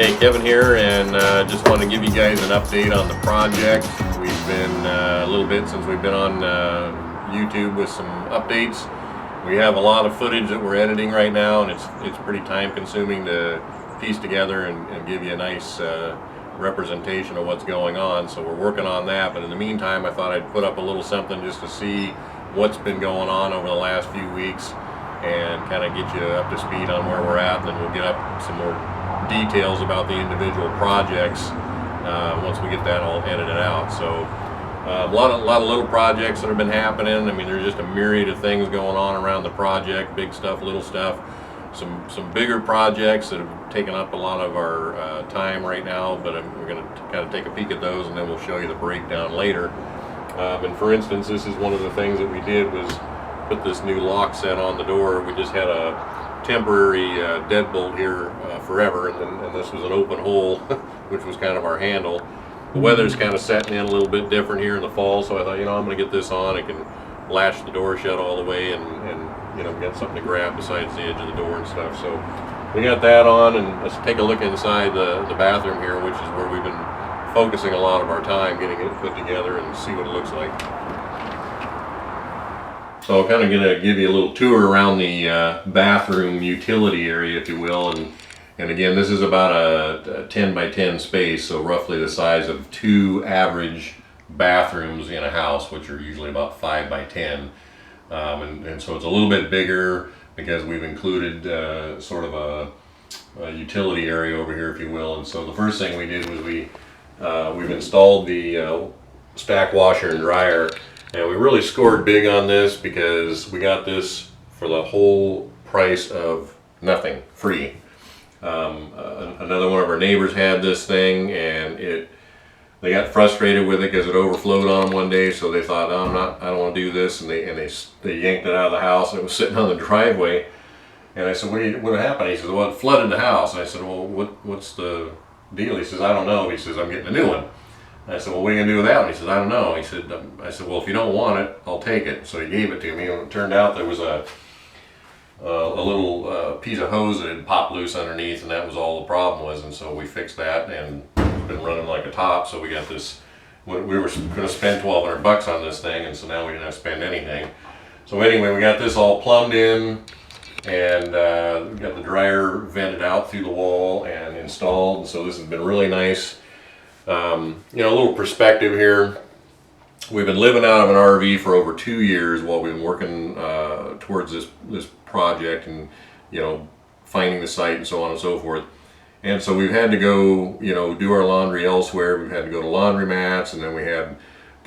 Hey, Kevin here, and just want to give you guys an update on the project. We've been a little bit since we've been on YouTube with some updates. We have a lot of footage that we're editing right now, and it's pretty time consuming to piece together and give you a nice representation of what's going on. So we're working on that, but in the meantime I thought I'd put up a little something just to see what's been going on over the last few weeks and kind of get you up to speed on where we're at, and then we'll get up some more details about the individual projects once we get that all edited out. So a lot of little projects that have been happening. I mean, there's just a myriad of things going on around the project, big stuff, little stuff. Some bigger projects that have taken up a lot of our time right now, but we're going to kind of take a peek at those, and then we'll show you the breakdown later. And for instance, this is one of the things that we did was put this new lock set on the door. We just had a temporary deadbolt here forever, and this was an open hole, which was kind of our handle. The weather's kind of setting in a little bit different here in the fall, so I thought, I'm going to get this on. It can latch the door shut all the way, and get something to grab besides the edge of the door and stuff. So we got that on, and let's take a look inside the bathroom here, which is where we've been focusing a lot of our time getting it put together, and see what it looks like. So I'm kind of going to give you a little tour around the bathroom utility area, if you will, and again, this is about a 10 by 10 space, so roughly the size of two average bathrooms in a house, which are usually about 5 by 10. And so it's a little bit bigger because we've included sort of a utility area over here, if you will. And so the first thing we did was we've installed the stack washer and dryer, and we really scored big on this because we got this for the whole price of nothing, free. Another one of our neighbors had this thing, and they got frustrated with it because it overflowed on them one day, so they thought, I don't want to do this, and they yanked it out of the house, and it was sitting on the driveway. And I said, what happened? He says, well, it flooded the house. And I said, well, what's the deal? He says, I don't know. He says, I'm getting a new one. And I said, well, what are you going to do with that one? He says, I don't know. I said, well, if you don't want it, I'll take it. So he gave it to me, and it turned out there was a little piece of hose that had popped loose underneath, and that was all the problem was. And so we fixed that, and it's been running like a top. So we got this. We were going to spend $1,200 on this thing, and so now we didn't have to spend anything. So anyway, we got this all plumbed in, and we got the dryer vented out through the wall and installed. And so this has been really nice. A little perspective here. We've been living out of an RV for over 2 years while we've been working towards this project, and finding the site and so on and so forth. And so we've had to go do our laundry elsewhere. We've had to go to laundromats, and then we had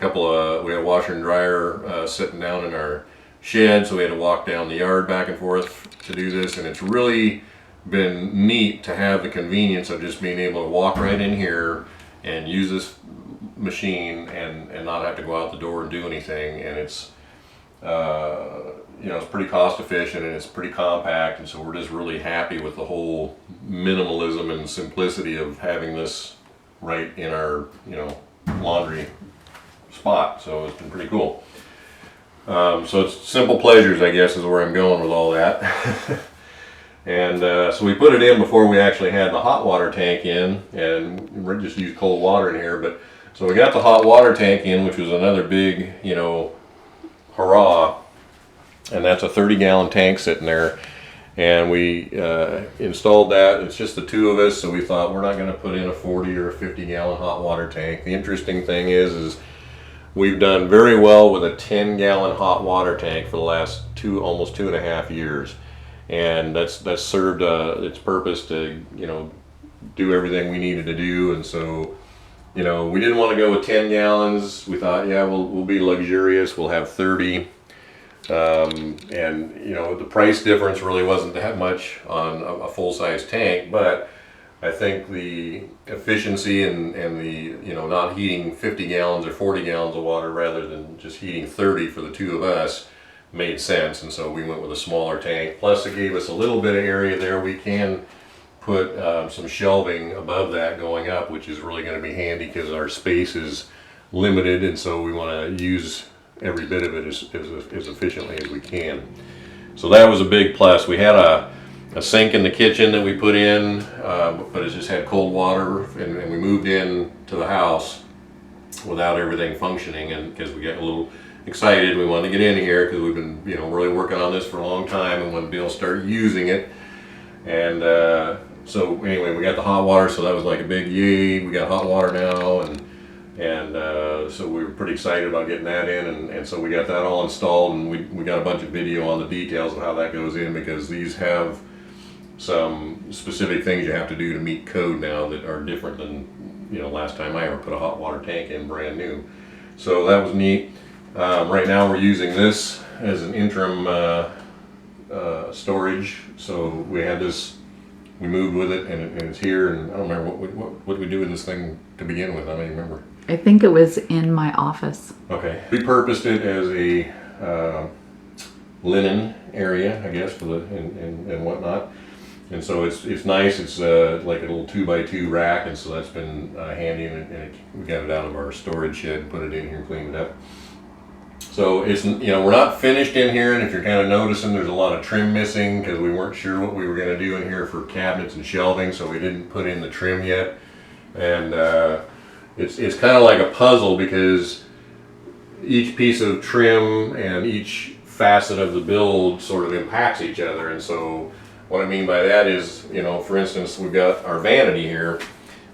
a washer and dryer sitting down in our shed, so we had to walk down the yard back and forth to do this. And it's really been neat to have the convenience of just being able to walk right in here and use this machine and not have to go out the door and do anything. And it's it's pretty cost efficient, and it's pretty compact, and so we're just really happy with the whole minimalism and simplicity of having this right in our laundry spot. So it's been pretty cool. So it's simple pleasures, I guess, is where I'm going with all that. And so we put it in before we actually had the hot water tank in, and we just used cold water in here. But so we got the hot water tank in, which was another big hurrah. And that's a 30-gallon tank sitting there, and we installed that. It's just the two of us, so we thought we're not going to put in a 40 or a 50-gallon hot water tank. The interesting thing is we've done very well with a 10-gallon hot water tank for the last almost 2.5 years, and that's served its purpose to do everything we needed to do. And so we didn't want to go with 10 gallons. We thought, we'll be luxurious. We'll have 30. And the price difference really wasn't that much on a full-size tank, but I think the efficiency and the not heating 50 gallons or 40 gallons of water rather than just heating 30 for the two of us made sense. And so we went with a smaller tank. Plus, it gave us a little bit of area there. We can put some shelving above that going up, which is really going to be handy because our space is limited, and so we want to use every bit of it as efficiently as we can. So that was a big plus. We had a a sink in the kitchen that we put in, but it just had cold water, and we moved in to the house without everything functioning, and because we got a little excited, we wanted to get in here because we've been, really working on this for a long time and wanted to be able to start using it. And so anyway, we got the hot water, so that was like a big yay. We got hot water now, and so we were pretty excited about getting that in, and so we got that all installed, and we got a bunch of video on the details of how that goes in, because these have some specific things you have to do to meet code now that are different than last time I ever put a hot water tank in brand new. So that was neat. Right now we're using this as an interim storage. So we had this, we moved with it, and it's here, and I don't remember what did we do with this thing to begin with. I don't even remember. I think it was in my office. Okay. We purposed it as a linen area, I guess, for the and whatnot. And so it's nice. It's like a little 2x2 rack, and so that's been handy. And we got it out of our storage shed, put it in here, cleaned it up. So it's we're not finished in here, and if you're kind of noticing, there's a lot of trim missing because we weren't sure what we were going to do in here for cabinets and shelving, so we didn't put in the trim yet. And it's kind of like a puzzle, because each piece of trim and each facet of the build sort of impacts each other. And so what I mean by that is, for instance, we've got our vanity here.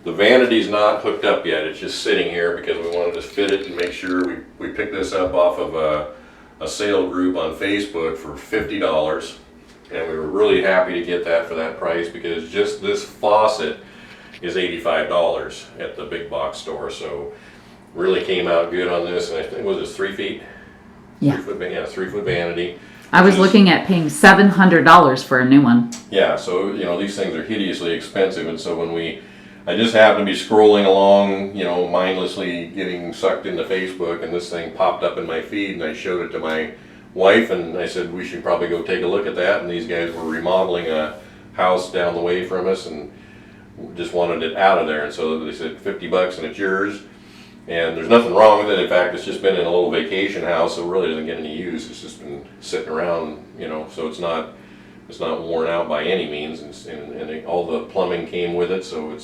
The vanity's not hooked up yet. It's just sitting here because we wanted to fit it and make sure we picked this up off of a sale group on Facebook for $50. And we were really happy to get that for that price, because just this faucet is $85 at the big box store. So really came out good on this. And I think, was this 3 feet? Yeah. 3 foot vanity. I was looking at paying $700 for a new one. Yeah, so these things are hideously expensive, and so I just happened to be scrolling along, mindlessly getting sucked into Facebook, and this thing popped up in my feed, and I showed it to my wife, and I said we should probably go take a look at that. And these guys were remodeling a house down the way from us, and just wanted it out of there, and so they said $50 and it's yours. And there's nothing wrong with it. In fact, it's just been in a little vacation house, so it really doesn't get any use. It's just been sitting around, so it's not worn out by any means. And all the plumbing came with it, so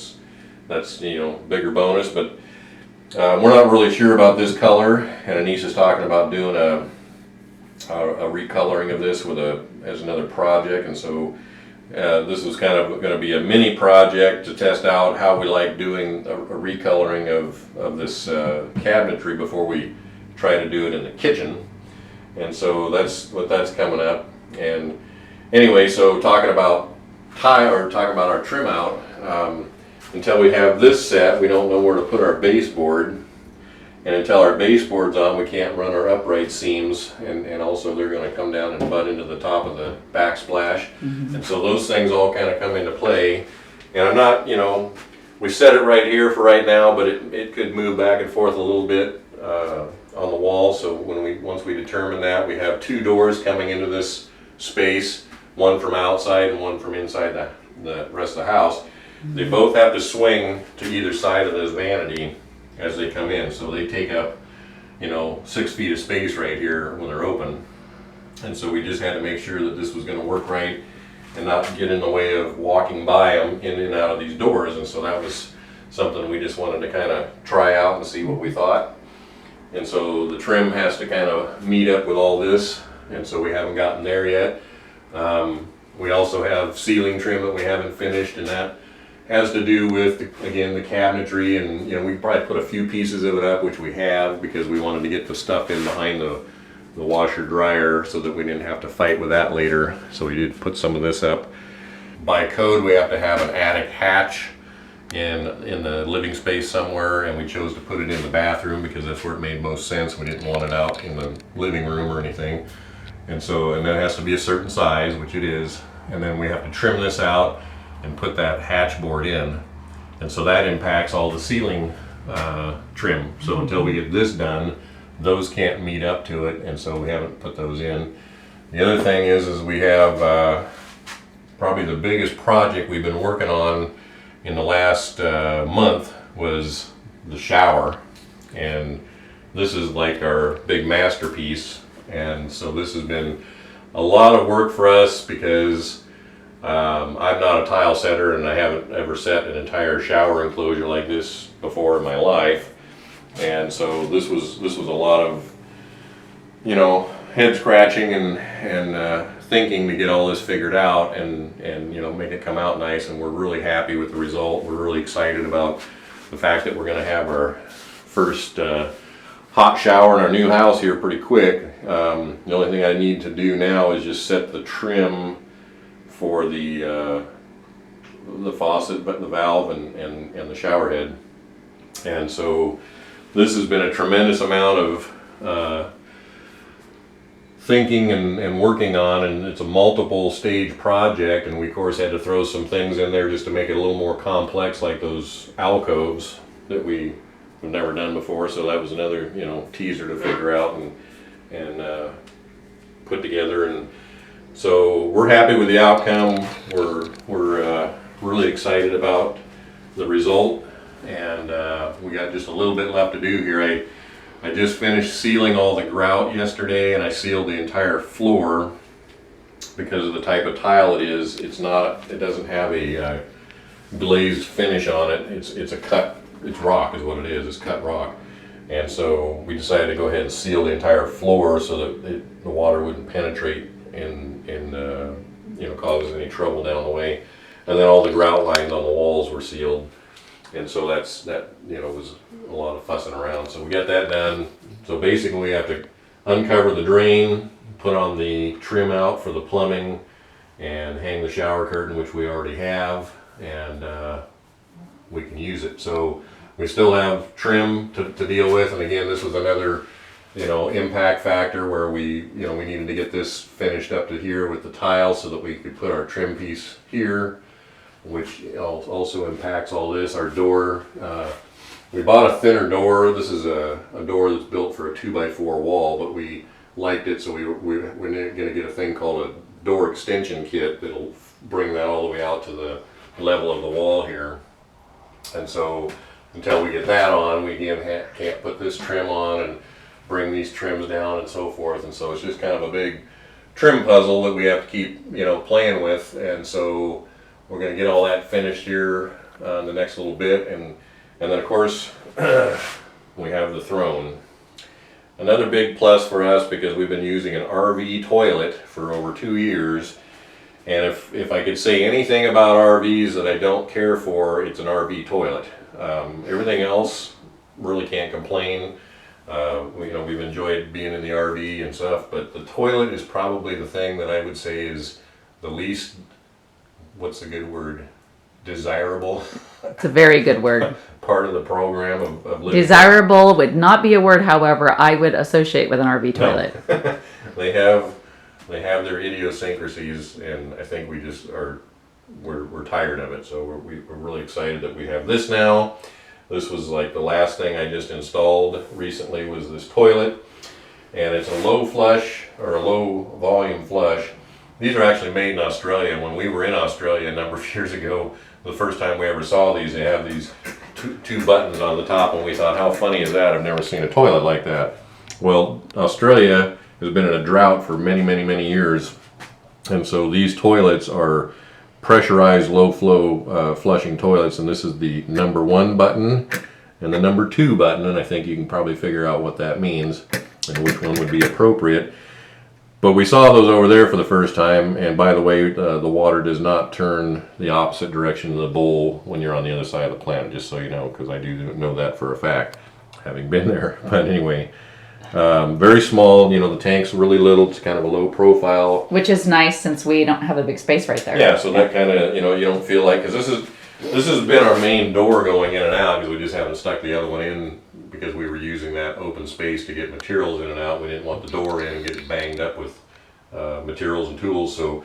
that's bigger bonus. But we're not really sure about this color. And Anise is talking about doing a recoloring of this as another project. And so this is kind of going to be a mini project to test out how we like doing a recoloring of this cabinetry before we try to do it in the kitchen. And so that's coming up. And anyway, so talking about our trim out, until we have this set, we don't know where to put our baseboard. And until our baseboard's on, we can't run our upright seams, and also they're going to come down and butt into the top of the backsplash. Mm-hmm. And so those things all kind of come into play. And I'm not, we set it right here for right now, but it could move back and forth a little bit on the wall. So once we determine that, we have 2 doors coming into this space, one from outside and one from inside the rest of the house. Mm-hmm. They both have to swing to either side of this vanity as they come in, so they take up 6 feet of space right here when they're open. And so we just had to make sure that this was going to work right and not get in the way of walking by them in and out of these doors. And so that was something we just wanted to kind of try out and see what we thought. And so the trim has to kind of meet up with all this, and so we haven't gotten there yet. We also have ceiling trim that we haven't finished, and that has to do with, again, the cabinetry. And we probably put a few pieces of it up, which we have, because we wanted to get the stuff in behind the washer dryer so that we didn't have to fight with that later. So we did put some of this up. By code, we have to have an attic hatch in the living space somewhere, and we chose to put it in the bathroom because that's where it made most sense. We didn't want it out in the living room or anything. And that has to be a certain size, which it is. And then we have to trim this out and put that hatch board in. And so that impacts all the ceiling trim. So until we get this done, those can't meet up to it, and so we haven't put those in. The other thing is we have probably the biggest project we've been working on in the last month was the shower. And this is like our big masterpiece. And so this has been a lot of work for us because I'm not a tile setter, and I haven't ever set an entire shower enclosure like this before in my life, and so this was a lot of, you know, head scratching and thinking to get all this figured out and you know, make it come out nice. And we're really happy with the result. We're really excited about the fact that we're going to have our first hot shower in our new house here pretty quick. The only thing I need to do now is just set the trim for the faucet, but the valve and the shower head. And so this has been a tremendous amount of thinking and working on, and it's a multiple stage project, and we of course had to throw some things in there just to make it a little more complex, like those alcoves that we've never done before. So that was another, you know, teaser to figure out and put together. And so we're happy with the outcome. We're really excited about the result, and we got just a little bit left to do here. I just finished sealing all the grout yesterday, and I sealed the entire floor because of the type of tile it is. It doesn't have a glazed finish on it. It's a cut. It's rock is what it is. It's cut rock, and so we decided to go ahead and seal the entire floor so that the water wouldn't penetrate and you know, cause any trouble down the way. And then all the grout lines on the walls were sealed. And so that you know, was a lot of fussing around. So we got that done. So basically we have to uncover the drain, put on the trim out for the plumbing, and hang the shower curtain, which we already have, and we can use it. So we still have trim to deal with. And again, this was another, you know, impact factor where we needed to get this finished up to here with the tile so that we could put our trim piece here, which also impacts all this. Our door, we bought a thinner door. This is a door that's built for a 2x4 wall, but we liked it, so we're going to get a thing called a door extension kit that'll bring that all the way out to the level of the wall here. And so until we get that on, we again can't put this trim on and bring these trims down and so forth. And so it's just kind of a big trim puzzle that we have to keep, you know, playing with. And so we're going to get all that finished here in the next little bit, and then of course we have the throne. Another big plus for us, because we've been using an RV toilet for over 2 years, and if I could say anything about RVs that I don't care for, it's an RV toilet. Everything else, really can't complain. We've enjoyed being in the RV and stuff, but the toilet is probably the thing that I would say is the least, what's the good word, desirable. It's a very good word. Part of the program of living. Desirable would not be a word, however, I would associate with an RV toilet. No. They have their idiosyncrasies, and I think we're tired of it. So we're really excited that we have this now. This was like the last thing I just installed recently was this toilet, and it's a low flush or a low volume flush. These are actually made in Australia. When we were in Australia a number of years ago, the first time we ever saw these, they have these two buttons on the top, and we thought, how funny is that? I've never seen a toilet like that. Well, Australia has been in a drought for many, many, many years, and so these toilets are pressurized low flow flushing toilets, and this is the number 1 button and the number 2 button, and I think you can probably figure out what that means and which one would be appropriate. But we saw those over there for the first time, and by the way, the water does not turn the opposite direction of the bowl when you're on the other side of the plant, just so you know, because I do know that for a fact, having been there. But anyway, very small, you know, the tank's really little, it's kind of a low profile. Which is nice since we don't have a big space right there. Yeah, so that kind of, you know, you don't feel like, because this has been our main door going in and out, because we just haven't stuck the other one in because we were using that open space to get materials in and out. We didn't want the door in and get it banged up with materials and tools. So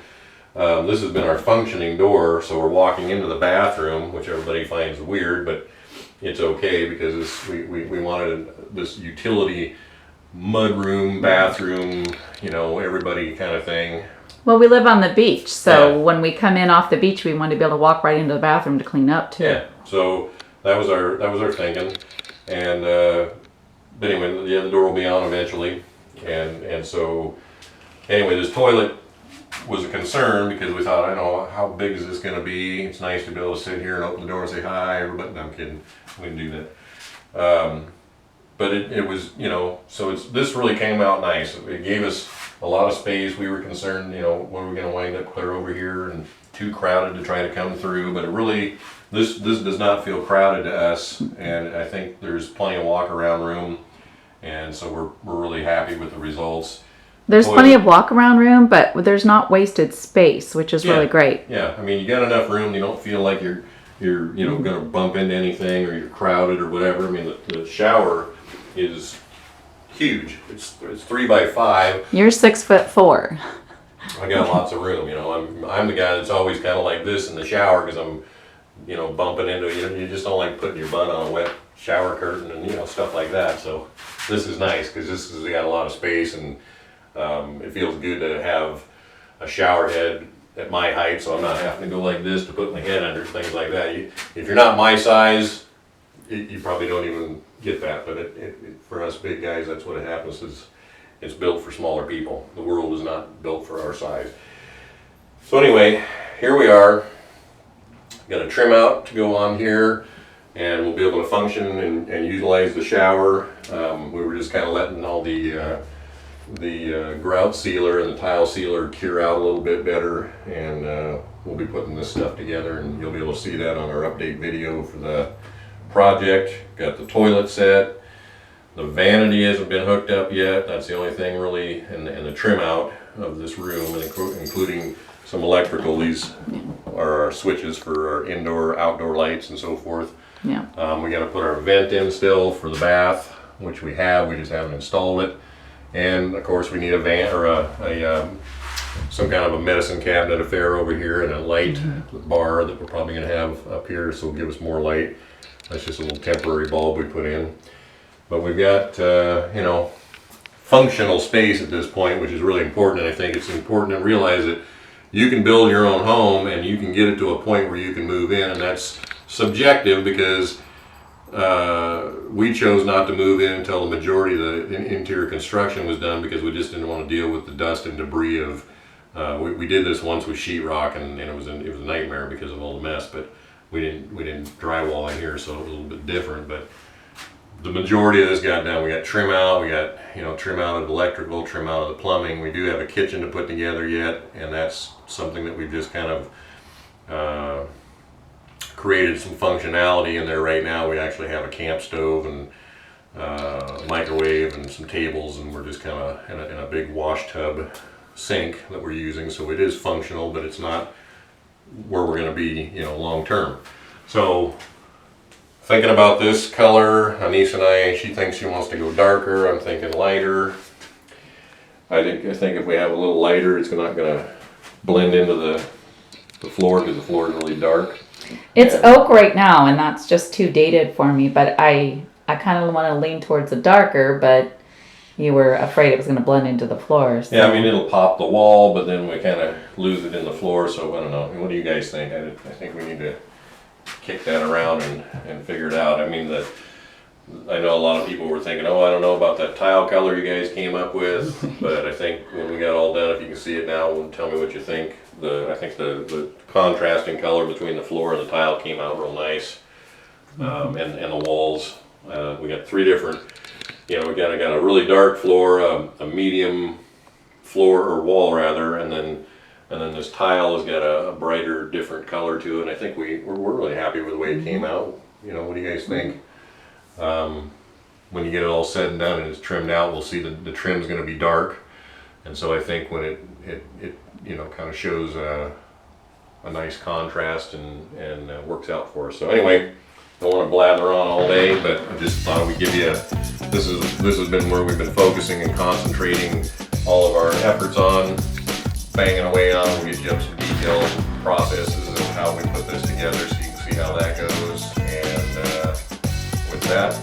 this has been our functioning door. So we're walking into the bathroom, which everybody finds weird, but it's okay because we wanted this utility mudroom, bathroom, you know, everybody kind of thing. Well, we live on the beach, so when we come in off the beach, we want to be able to walk right into the bathroom to clean up too. Yeah, so that was our thinking. And but anyway, yeah, the door will be on eventually, and so anyway, this toilet was a concern because we thought, I know, how big is this going to be? It's nice to be able to sit here and open the door and say hi, everybody. No, I'm kidding. We can do that. But it was, you know, so this really came out nice. It gave us a lot of space. We were concerned, you know, what are we going to wind up clear over here and too crowded to try to come through. But it really, this does not feel crowded to us, and I think there's plenty of walk around room, and so we're really happy with the results. There's plenty of walk around room, but there's not wasted space, which is really great. Yeah, I mean, you got enough room. You don't feel like you're you know going to bump into anything or you're crowded or whatever. I mean, the shower is huge. It's 3 by 5. You're 6'4". I got lots of room. You know, I'm the guy that's always kind of like this in the shower because I'm, you know, bumping into it. You just don't like putting your butt on a wet shower curtain and, you know, stuff like that. So this is nice because this has got a lot of space, and it feels good to have a shower head at my height, so I'm not having to go like this to put my head under, things like that. If you're not my size, you probably don't even get that, but for us big guys, that's what it happens. It's built for smaller people. The world is not built for our size. So anyway, here we are. Got a trim out to go on here, and we'll be able to function and utilize the shower. We were just kind of letting all the grout sealer and the tile sealer cure out a little bit better, and we'll be putting this stuff together, and you'll be able to see that on our update video for the project. Got the toilet set. The vanity hasn't been hooked up yet. That's the only thing really, and the trim out of this room, including some electrical. These are our switches for our indoor, outdoor lights and so forth. Yeah. We got to put our vent in still for the bath, which we have. We just haven't installed it. And of course, we need a van or some kind of a medicine cabinet affair over here, and a light bar that we're probably going to have up here, so it'll give us more light. That's just a little temporary bulb we put in. But we've got, you know, functional space at this point, which is really important. And I think it's important to realize that you can build your own home and you can get it to a point where you can move in, and that's subjective because we chose not to move in until the majority of the interior construction was done because we just didn't want to deal with the dust and debris of. We did this once with sheetrock, and it was a nightmare because of all the mess. But we didn't drywall in here, so it was a little bit different. But the majority of this got done. We got trim out. We got, you know, trim out of the electrical, trim out of the plumbing. We do have a kitchen to put together yet, and that's something that we've just kind of created some functionality in there right now. We actually have a camp stove and a microwave and some tables, and we're just kind of in a big wash tub sink that we're using. So it is functional, but it's not where we're going to be, you know, long term. So thinking about this color, Anise and I, she thinks she wants to go darker. I'm thinking lighter. I think if we have a little lighter, it's not going to blend into the floor because the floor is really dark. It's oak right now, and that's just too dated for me, but I kind of want to lean towards the darker, but you were afraid it was going to blend into the floor. So. Yeah, I mean, it'll pop the wall, but then we kind of lose it in the floor, so I don't know. What do you guys think? I think we need to kick that around and figure it out. I mean, I know a lot of people were thinking, oh, I don't know about that tile color you guys came up with, but I think when we got all done, if you can see it now, tell me what you think. I think the contrasting color between the floor and the tile came out real nice, and the walls. We got 3 different. You know, we got a really dark floor, a medium floor or wall rather, and then this tile has got a brighter, different color to it. And I think we're really happy with the way it came out. You know, what do you guys think? When you get it all said and done and it's trimmed out, we'll see the trim's going to be dark, and so I think when it you know, kind of shows a nice contrast and works out for us. So anyway. Don't want to blather on all day, but I just thought we'd give you this has been where we've been focusing and concentrating all of our efforts on, banging away on. We'll get you up some detailed processes of how we put this together so you can see how that goes. And with that,